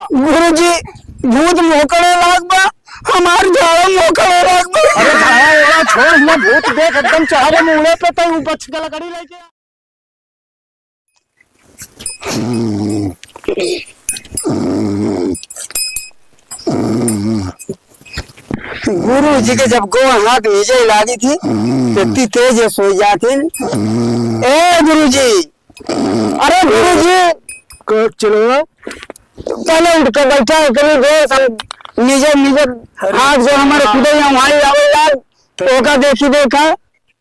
गुरुजी भूत मोकड़े लाग बा, हमार झाड़ा मोकड़े लाग बा। अरे झाड़ा छोड़ ना, भूत देख एकदम चढ़े मुंह पे तो बच के लकड़ी लेके। गुरु जी के जब गो हाथ नीचे लागी थी इतनी तेज सो जाती। ए गुरु जी, अरे गुरु जी चलो पहले उठ कर बैठा कभी गो नीचे नीचे हाथ जो हमारे खुदे वहां आवेला ओका देखी देखा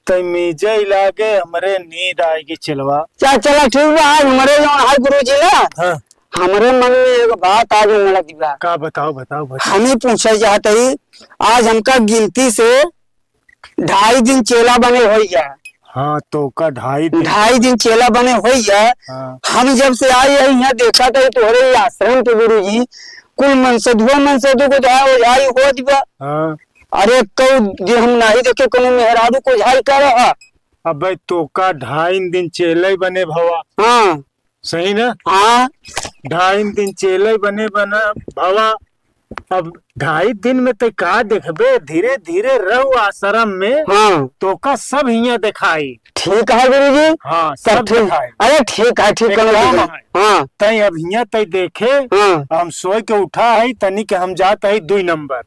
तो मीजे इलाके हमरे नींद आएगी चलवा। चला ठीक बा। आज हमारे हाय गुरु जी ना, हाँ। हमारे मन में एक बात आज लग दिया। का बताओ बताओ बताओ। हमें पूछा चाहते ही आज हमका गिनती से 2.5 दिन चेला बने हो गया। हाँ तो का 2.5 दिन चेला बने हो गया। हाँ। हम जब से आए यहाँ देखा था तुम्हारे आश्रम के गुरु जी कुल मनसदु को झाई हो दिया। हाँ। अरे कौ हम नहीं देखे कोनो मेहरारू को झाई कर रहा। अब तो का 2.5 दिन चेले बने भवा। हाँ सही ना। हाँ 2.5 दिन चेले बने बना भवा। अब 2.5 दिन में तो का देखबे, धीरे धीरे रहो आश्रम में। हाँ तो का सब हिया दिखाई। ठीक है गुरु जी। हाँ सब ठीक है। अरे ठीक है ठीक है। हाँ तई अब हिया तई देखे। हाँ हम सोए के उठा है तनी के हम जाते है 2 नंबर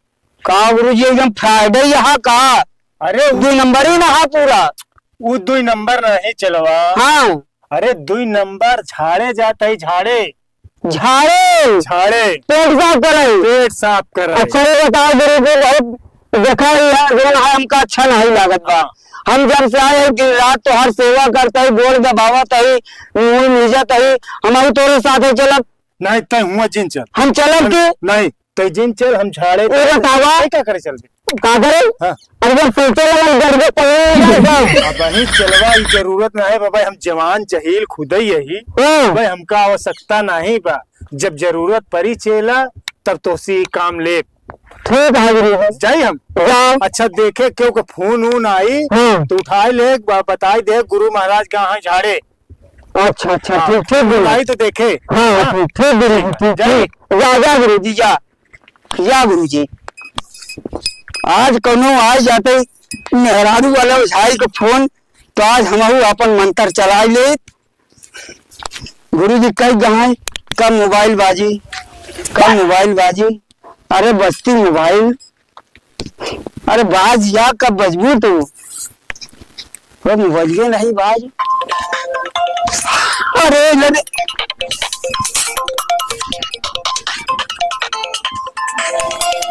का गुरु जी एकदम फ्राइडे यहाँ का। अरे 2 नंबर ही ना पूरा। वो 2 नंबर नहीं चलवा। हाँ अरे 2 नंबर झाड़े जाते है, झाड़े झाड़े झाड़े पेट साफ करे। पेट साफ कर। अच्छा ये बताओ गुरु जी बहुत देखा है हमका अच्छा नहीं लागत बा। हम जब से आए दिन रात तो हर सेवा करता है, गोड़ दबावत है, मुंह मिजत है। हम तोरे साथ चलब नहीं तय हुआ जिन चल। हम चलब के नहीं तय जिन चल हम झाड़े बतावा क्या करे चल का करे। हाँ। अरे जब सोचे लगा गड़बड़ अब नहीं चलवा की जरूरत नहीं बाबा। हम जवान जहील खुद ही यही भाई, हमका आवश्यकता नहीं बा। जब जरूरत पड़ी चेला तब तो सी काम ले। ठीक है गुरु जाई हम। अच्छा देखे क्यों के फोन ऊन आई तो उठाए ले बताई दे गुरु महाराज कहाँ झाड़े। अच्छा अच्छा ठीक ठीक गुरु आई तो देखे। हाँ ठीक गुरु ठीक ठीक। जा गुरु जी जा गुरु जी। आज कनो आ जाते मेहरारू वाला झाई का फोन तो आज हम अपन मंत्र चला ले। गुरु जी कई गहां का मोबाइल बाजी। अरे बस्ती मोबाइल। अरे बाज या कब बजबू तो वो मोबाइल नहीं बाज। अरे लड़े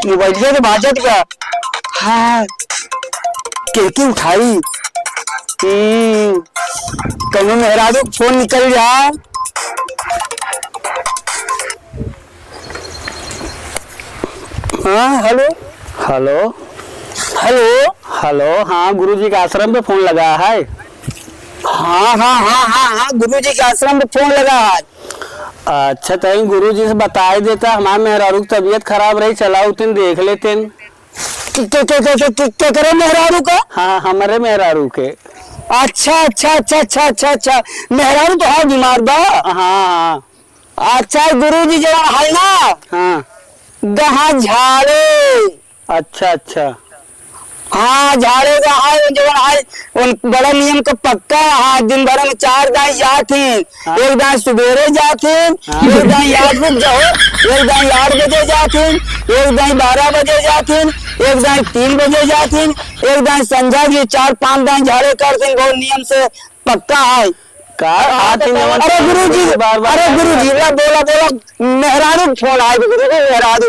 मोबाइल तो बाजत का। हाँ के उठाई। कनो मेहरारू फोन निकल जा। हाँ हेलो हेलो हेलो हेलो। हाँ गुरुजी के आश्रम पे फोन लगा है। हाँ गुरुजी के आश्रम पे फोन लगा है। अच्छा तो गुरुजी से बताई देता हमारे मेहरारू की तबीयत खराब रही, चलाओ तीन देख लेते। क्या करे मेहरारू का। हाँ हमारे मेहरारू के। अच्छा मेहरारू तो हाँ बीमार बा। हाँ अच्छा गुरुजी जब है ना हाँ गहा झाड़े। अच्छा हाँ झाड़े का है बड़ा नियम का पक्का। हाँ दिन भर में 4 दाई जाती। एक दाई सवेरे जाती, एक दाई 8 बजे जाओ, एक दाई 8 बजे जाती, एक दाई 12 बजे जाती, एक दाई 3 बजे जाती, एक दाई संध्या की 4-5 दाई झाड़े करती। बहुत नियम से पक्का है। अरे गुरुजी बोला मेहरारू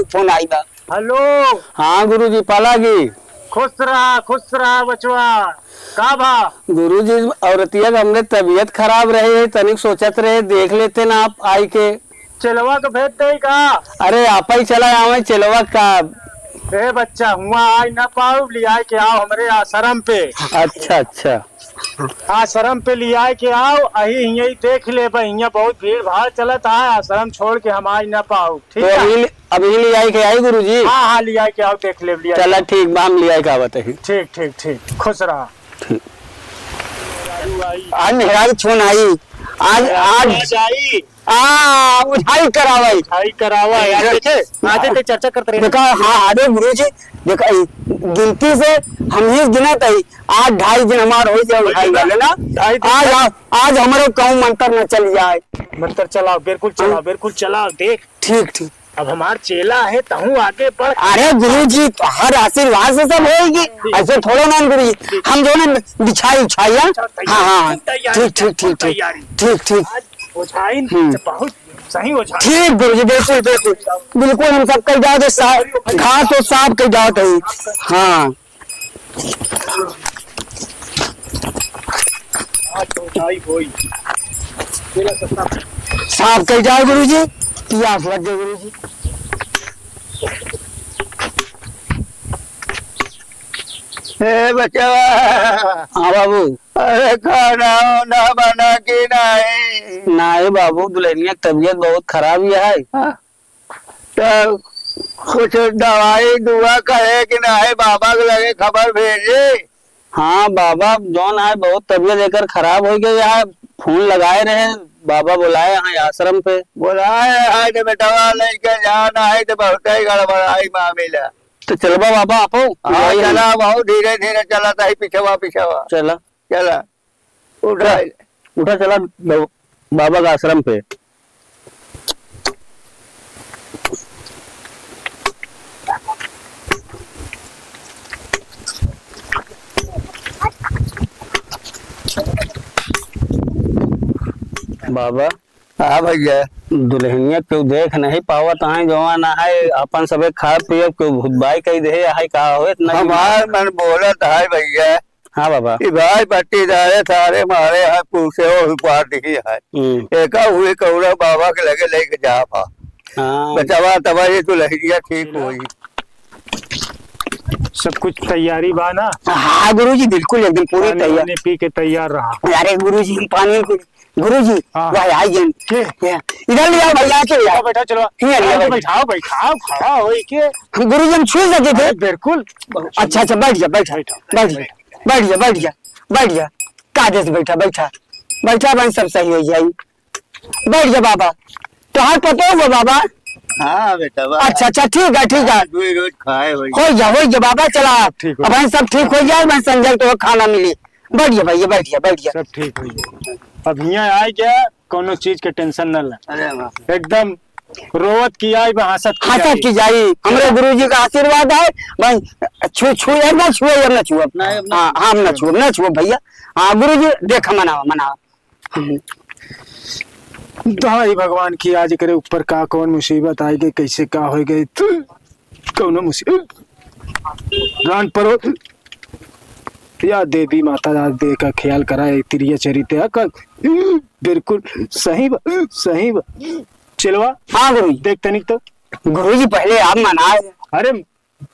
फोन आई बा। हेलो। हाँ गुरुजी पालागी। खुश रहा बचवा। का भा गुरुजी औरतिया हमने तबीयत खराब रही है, तनिक सोचत रहे देख लेते ना आप आई के। चलवा का भेज दे का। अरे आप ही चला आवे चलवा का। ए बच्चा हुआ आई ना पाऊ लिया के आओ हमारे आश्रम पे। अच्छा आश्रम पे लिया के आओ। अही यही देख ले भाई, यहाँ बहुत भीड़ भाड़ चलता है। आश्रम छोड़ के हम आई ना पाऊ। ठीक है अभी लिया के आई गुरुजी। हाँ लिया के आओ देख ले। चला ठीक बाम लिया का बताइए। ठीक खुश रहा। आज मेहरारू फोन आई। आज आई उठाई करावाई भाई करावा यार देखे आते थे चर्चा करते रहे। देखा हाँ अरे गुरु जी देखा गिनती से हम ही गिनत है आज 2.5 दिन हमार हो जाए उठाई वाले ना। आज हमारे कहूँ मंत्र न चल जाए। मंत्र चलाओ बिल्कुल चलाओ देख। ठीक ठीक अब हमार चेला है तहु आगे बढ़। अरे गुरु जी हर आशीर्वाद से सब होगी ऐसे थोड़ा ना गुरु जी हम जो ना बिछाई उछाई हाँ ठीक ठीक ठीक ठीक ठीक ठीक बहुत सही हो जाए। ठीक गुरु जी बिल्कुल बिल्कुल बिल्कुल हम सब कल जाओ तो घास तो साफ कल जाओ तो हाँ साफ कल जाओ गुरु जी प्यास लग गए गुरु जी। बच्चा हाँ बाबू अरे खाना ना बना के नहीं बाबू दुल्हनिया तबीयत बहुत खराब ही है। तो कुछ दवाई दुआ करे कि नहीं बाबा के लगे खबर भेजे। हाँ बाबा जौन है बहुत तबीयत लेकर खराब हो गई है फोन लगाए रहे बाबा बुलाए यहाँ आश्रम पे बुलाए तो बेटा लेके जाना है तो बहुत ही गड़बड़ाई मामला। तो चलबा बाबा आपो हाँ चला बहुत धीरे धीरे चला था पिछवा चला चला उठा चला बाबा का आश्रम पे। बाबा हाँ भैया दुल्हनिया क्यों देख नहीं पावत है जवान है अपन सबे खा पिए क्यों भूतबाई कही दे है का हो इतना हमार मन बोलत है भैया। हाँ बाबा कि भाई पट्टीदारे सारे मारे है पूछे और पार्टी है एक हुए कौरा बाबा के लगे लेके जा पा बचावा तबा ये तो लहरिया ठीक हुई। सब कुछ तैयारी बा ना। हाँ गुरु जी बिल्कुल एकदम पूरी तैयार पी के तैयार रहा। अरे गुरु जी पानी गुरु जी इधर ले आओ भैया के बैठा चलो बैठाओ बैठाओ खड़ा हो के गुरु जी हम छू सके थे बिल्कुल। अच्छा अच्छा बैठ जा बैठ बैठ जा बैठ जा बैठ जा बैठ जा कायदे से बैठा बैठा बैठा बहन सब सही हो जाए बैठ जा बाबा तो हाथ पता होगा बाबा। हाँ बेटा अच्छा अच्छा ठीक है रोज खाए हो जा बाबा चला अब सब ठीक हो जाए मैं संजय तो खाना मिली बैठ जा भैया बैठ जा सब ठीक हो जाए। अब यहाँ आए क्या कोनो चीज के टेंशन न ले एकदम रोवत की आई हंसत की जाई हमरे गुरु जी का आशीर्वाद है भाई छू छू ना छुए और ना छुए हाँ हम ना छुए भैया। हाँ गुरु जी देख मनावा दहाई भगवान की आज करे ऊपर का कौन मुसीबत आई गई कैसे का हो गई कौन मुसीबत रान परो या देवी माता आज दे का ख्याल करा तिरिया चरित्र का बिल्कुल सही चलवा। हाँ गुरु देख तनिक तो गुरु जी पहले आप मना। अरे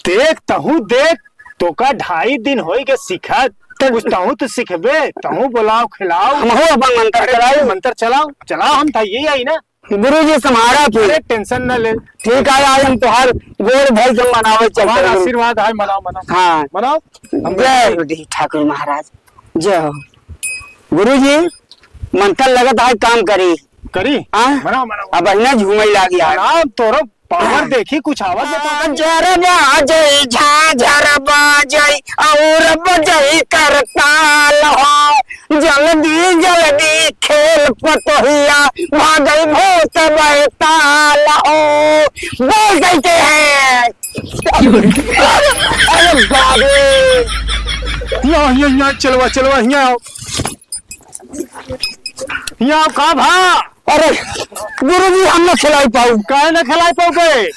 देख तो का 2.5 दिन हो गए सिखत तहु तो सिखबे तहु बुलाओ खिलाओ हम मंत्र चलाओ हम था यही आई ना गुरु जी समारा अरे टेंशन न ले ठीक है आज हम तुहार गोर भाई के मनावे चलते आशीर्वाद है मनाओ हाँ मनाओ। जय ठाकुर महाराज जय हो गुरु जी मंत्र लगत है काम करी मनाओ अब अहिना झूमे लागी तोरो पावर देखी कुछ आवाज जय झाझर बाजई और बजई करताल हो जल्दी खेल पतोहिया भागई भूत बैताल हो बोल देते हैं। अरे बाबू यहाँ चलवा यहाँ का भा। अरे गुरु जी हम न खिलाई पाऊ काहे न खिलाई पाऊ गए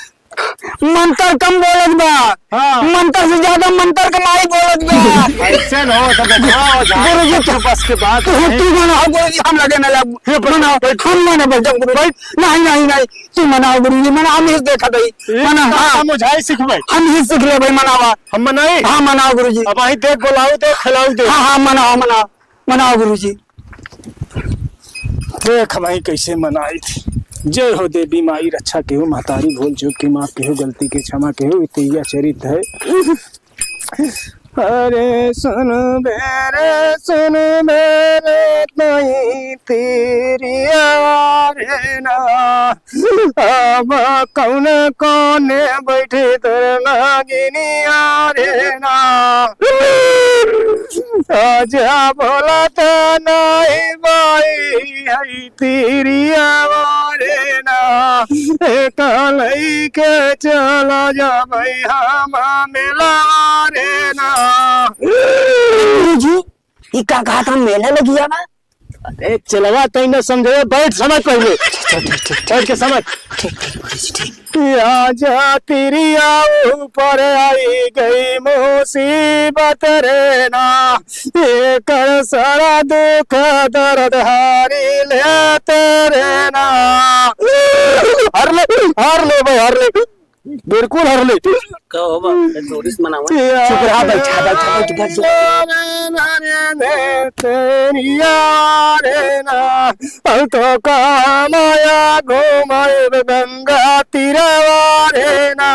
मंत्र कम बोलत बा। हाँ। मंत्र से ज्यादा मंत्र कमाई बोलत बा। ऐसे न हो गुरु जी तो बस के बात तू मनाओ गुरु जी हम लगे न लग मनाओ हम मना बोल जब गुरु भाई नहीं तू मनाओ गुरु जी मना हम ही देखा दई मना। हां मुझे सिखबै हम ही सीख ले भाई मनावा हम मनाए। हां मनाओ गुरु जी अब आई देख बुलाओ दे खिलाओ दे। हां मनाओ गुरु जी देख भाई कैसे मनाई थी। जय हो देवी माई रक्षा के हो महतारी भूल चूक की माफ के हो गलती के क्षमा के हो इतिया चरित है अरे सुन मेरे नहीं तेरी आवाज़ ना अब कौन कोने बैठे तर नागिनी रे ना आजा बोला तो नहीं बाई है तेरी आवाज़ ना कलई के चला जा भाई हम मिला रे ना। जी ये का कहा था मेला लगिया ना। अरे चलवा तो न समझे बैठ समझ पहले बैठ के समझ। आजा तेरी ऊपर आई गई मुसीबत रे ना ये कर सारा दुख दर्द हारी ले तेरे ना। हर ले भाई हर ले बिल्कुल हर ले कहो बा जोरिस मनावा चुप रहा बैठा तेरी रे ना अब तो कामाया घुमाए गंगा तीरा रे ना।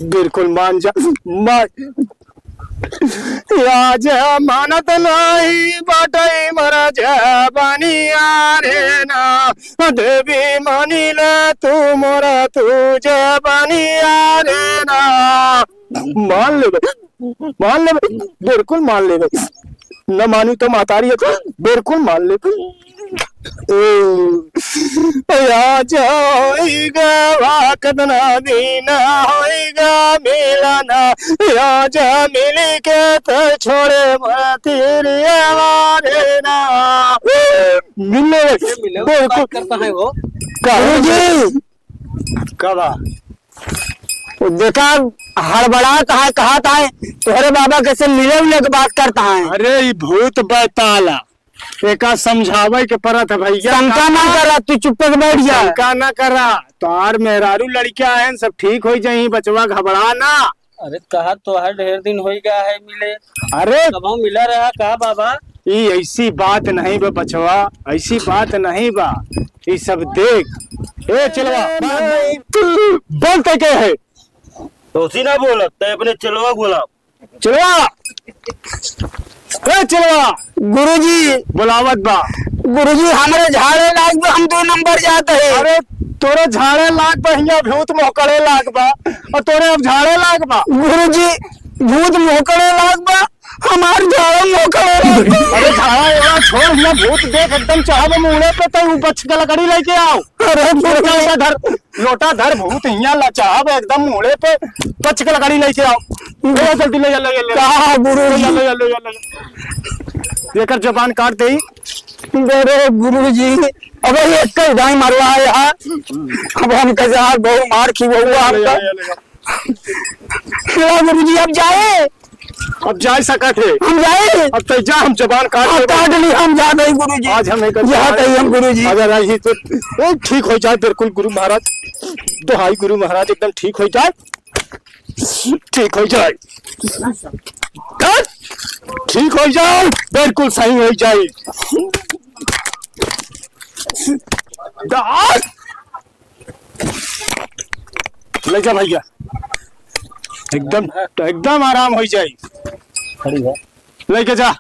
बिल्कुल मान जा आज मानत नहीं बाटई मरा जा बनिया रे ना देवी मानी ले तू मोरा तुझे बनिया रे ना। मान ले बिल्कुल मान ले न मानी तो मातारी है तो बिल्कुल मान ले। जाएगा वाकत ना दीना होएगा मिलाना आजा मिल के तो छोड़े तेरे आवारे ना मिले बिल्कुल करता है वो जी कहा देखा हड़बड़ाता है कहता है तोहरे बाबा कैसे मिले उले के बात करता है। अरे ये भूत बैताला एका समझावे के परत है भैया। शंका ना करा तू चुप कर बैठ जा। शंका ना करा तार मेहरारू लड़कियां हैं सब ठीक हो जाई बचवा घबरा ना। अरे कहा तो हर ढेर दिन हो गया है मिले। अरे कब मिला रहा कहा बाबा ये ऐसी बात नहीं बा बचवा ऐसी बात नहीं बा ये सब देख ए चलवा बोलते के है तो उसी ना बोला ते अपने चलवा बोला चलवा चलवा गुरुजी बुलावत बा गुरुजी हमारे झाड़े लाग हम 2 नंबर जाते हैं। अरे तोरे झाड़े लाग बा हिया भूत मोकड़े लाग बा और तोरे अब झाड़े लाग बा। गुरुजी भूत मोकड़े लाग बा हमार झाड़ा मोकड़े लाग बा। अरे झाड़ा एवा छोड़ हिया भूत देख एकदम चाहब मुड़े पे तो बच के लकड़ी लेके आओ। अरे लोटा धर भूत हिया ला चाहब एकदम मुड़े पे बच के लकड़ी लेके आओ। जल्दी ले कहा गुरुजी लेकर जबान काट दे। अरे गुरुजी अब ये कई दाई मरवा यार अब हम कैसे हाथ बहु मार की बहुआ हमका गुरुजी अब जाए अब जा सका थे हम जाए अब तो जा हम जबान काट ली हम जा गए गुरुजी आज हम हम गुरुजी अगर आई तो ठीक हो जाए बिल्कुल गुरु महाराज दोहाई गुरु महाराज एकदम ठीक हो जाए ठीक हो जाए ठीक हो जाए बिल्कुल सही हो जाए। ले जा भैया एकदम एकदम आराम हो जाए लेके जा।